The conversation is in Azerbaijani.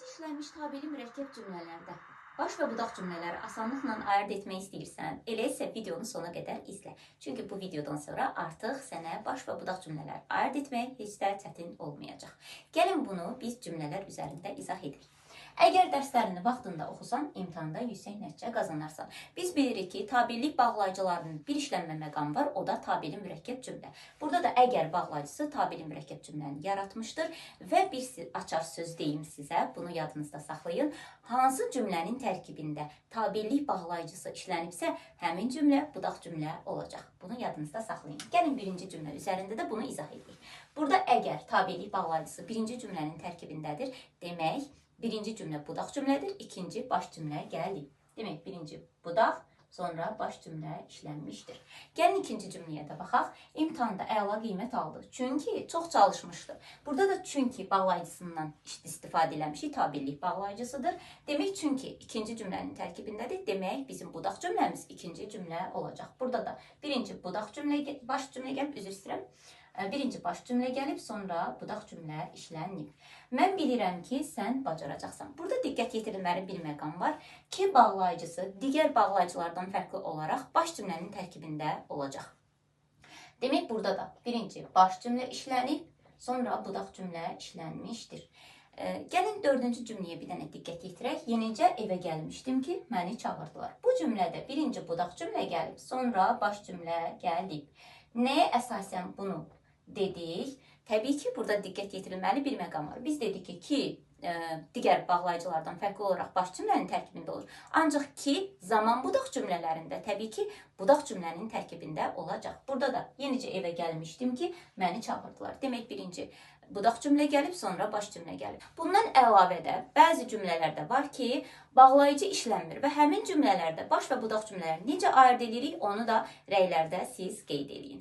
Az işlənmiş tabeli mürəkkəb cümlələrdə baş və budaq cümlələri asanlıqla ayırd etmək istəyirsən, elə isə videonu sona qədər izlə. Çünki bu videodan sonra artıq sənə baş və budaq cümlələri ayırd etmək heç də çətin olmayacaq. Gəlin bunu biz cümlələr üzərində izah edirik. Əgər dərslərini vaxtında oxusan, imtahanda yüksək nəticə qazanarsan. Biz bilirik ki, tabellik bağlayıcılarının bir işlənmə məqamı var, o da tabeli mürəkkəb cümlə. Burada da əgər bağlayıcısı tabeli mürəkkəb cümləni yaratmışdır və bir açar söz deyim sizə, bunu yadınızda saxlayın. Hansı cümlənin tərkibində tabellik bağlayıcısı işlənibsə, həmin cümlə budaq cümlə olacaq. Bunu yadınızda saxlayın. Gəlin birinci cümlə üzərində də bunu izah edirik. Burada əgər tabellik bağlayıcısı birinci cümlənin tərkibindədir, demək, birinci cümlə budaq cümlədir, ikinci baş cümlə gəldi. Demək, birinci budaq, sonra baş cümlə işlənmişdir. Gəlin ikinci cümləyə də baxaq. İmtahanda əla qiymət aldı. Çünki çox çalışmışdı. Burada da çünki bağlayıcısından istifadə eləmişik. Tabellik bağlayıcısıdır. Demək, çünki ikinci cümlənin tərkibindədir. Demək, bizim budaq cümləmiz ikinci cümlə olacaq. Burada da birinci budaq cümlə, baş cümlə gəlib, üzr istəyirəm. Birinci baş cümlə gəlib, sonra budaq cümlə işlənib. Mən bilirəm ki, sən bacaracaqsan. Burada diqqət yetirilməli bir məqam var ki, bağlayıcısı digər bağlayıcılardan fərqli olaraq baş cümlənin tərkibində olacaq. Demək, burada da birinci baş cümlə işlənib, sonra budaq cümlə işlənmişdir. Gəlin dördüncü cümləyə bir dənə diqqət yetirək. Yenicə evə gəlmişdim ki, məni çağırdılar. Bu cümlədə birinci budaq cümlə gəlib, sonra baş cümlə gəlib. Nəyə əsasən bunu dedik? Təbii ki, burada diqqət yetirilməli bir məqam var. Biz dedik ki, digər bağlayıcılardan fərqli olaraq baş cümlənin tərkibində olur. Ancaq ki, zaman budaq cümlələrində təbii ki, budaq cümlənin tərkibində olacaq. Burada da yenicə evə gəlmişdim ki, məni çağırdılar. Demək, birinci budaq cümlə gəlib, sonra baş cümlə gəlib. Bundan əlavə də bəzi cümlələrdə var ki, bağlayıcı işlənmir və həmin cümlələrdə baş və budaq cümlələri necə ayırd edirik, onu da rəylərdə siz qeyd edin.